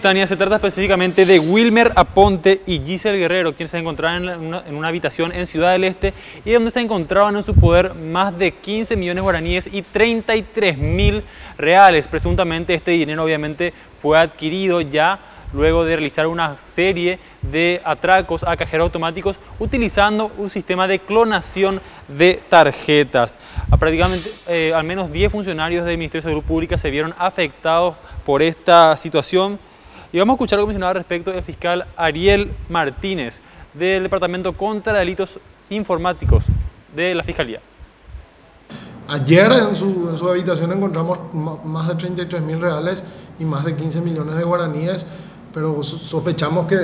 Tania, se trata específicamente de Wilmer Aponte y Giselle Guerrero, quienes se encontraban en una habitación en Ciudad del Este y donde se encontraban en su poder más de 15 millones guaraníes y 33.000 reales. Presuntamente este dinero obviamente fue adquirido ya luego de realizar una serie de atracos a cajeros automáticos utilizando un sistema de clonación de tarjetas. Prácticamente al menos 10 funcionarios del Ministerio de Salud Pública se vieron afectados por esta situación. Y vamos a escuchar lo que mencionaba al respecto el fiscal Ariel Martínez del Departamento contra Delitos Informáticos de la Fiscalía. Ayer en su habitación encontramos más de 33.000 reales y más de 15 millones de guaraníes, pero sospechamos que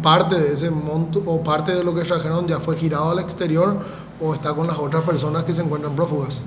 parte de ese monto o parte de lo que extrajeron ya fue girado al exterior o está con las otras personas que se encuentran prófugas.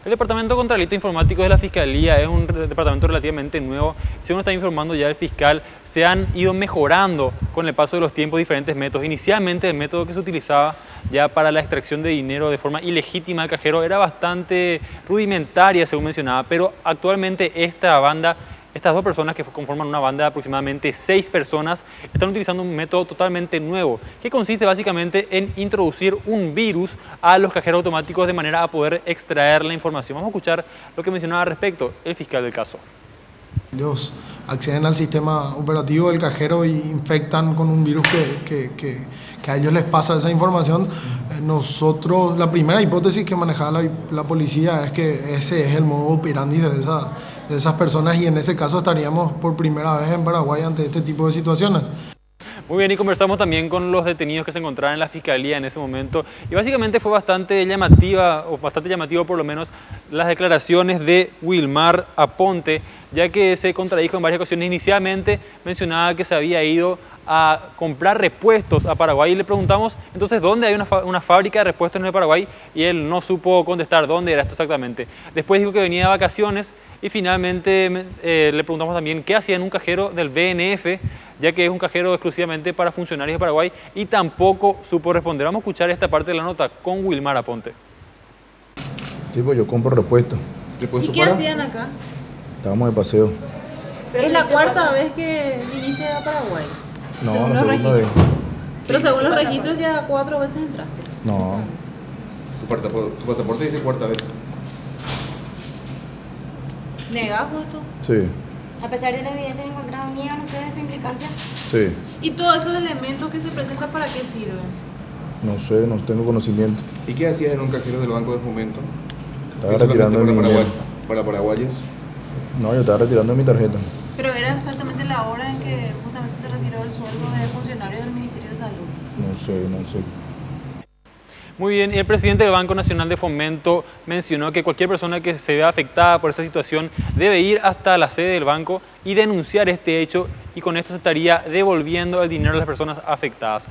El Departamento contra Delitos Informáticos de la Fiscalía es un departamento relativamente nuevo. Según está informando ya el fiscal, se han ido mejorando con el paso de los tiempos diferentes métodos. Inicialmente el método que se utilizaba ya para la extracción de dinero de forma ilegítima del cajero era bastante rudimentaria, según mencionaba, pero actualmente estas dos personas que conforman una banda de aproximadamente 6 personas están utilizando un método totalmente nuevo que consiste básicamente en introducir un virus a los cajeros automáticos de manera a poder extraer la información. Vamos a escuchar lo que mencionaba al respecto el fiscal del caso. Ellos acceden al sistema operativo del cajero y infectan con un virus que a ellos les pasa esa información. Nosotros, la primera hipótesis que manejaba la policía es que ese es el modo operandi de esas personas y en ese caso estaríamos por primera vez en Paraguay ante este tipo de situaciones. Muy bien, y conversamos también con los detenidos que se encontraban en la Fiscalía en ese momento y básicamente fue bastante llamativo por lo menos las declaraciones de Wilmer Aponte, ya que se contradijo en varias ocasiones. Inicialmente mencionaba que se había ido a comprar repuestos a Paraguay y le preguntamos entonces dónde hay una fábrica de repuestos en el Paraguay y él no supo contestar dónde era esto exactamente. Después dijo que venía de vacaciones y finalmente le preguntamos también qué hacía en un cajero del BNF, ya que es un cajero exclusivamente para funcionarios de Paraguay y tampoco supo responder. Vamos a escuchar esta parte de la nota con Wilmer Aponte. Sí, pues yo compro repuestos. ¿Y qué hacían acá? Estábamos de paseo. ¿Es la cuarta vez que viniste a Paraguay? No, la segunda vez. Pero según los registros ya 4 veces entraste. No. Tu pasaporte dice cuarta vez. ¿Negás esto? Sí. A pesar de las evidencias encontradas, ¿niegan ustedes su implicancia? Sí. ¿Y todos esos elementos que se presentan para qué sirven? No sé, no tengo conocimiento. ¿Y qué hacías en un cajero del Banco de Fomento? Estaba retirando mi dinero. ¿Para paraguayos? No, yo estaba retirando mi tarjeta. Pero era exactamente la hora en que justamente se retiró el sueldo de funcionario del Ministerio de Salud. No sé. Muy bien, y el presidente del Banco Nacional de Fomento mencionó que cualquier persona que se vea afectada por esta situación debe ir hasta la sede del banco y denunciar este hecho y con esto se estaría devolviendo el dinero a las personas afectadas.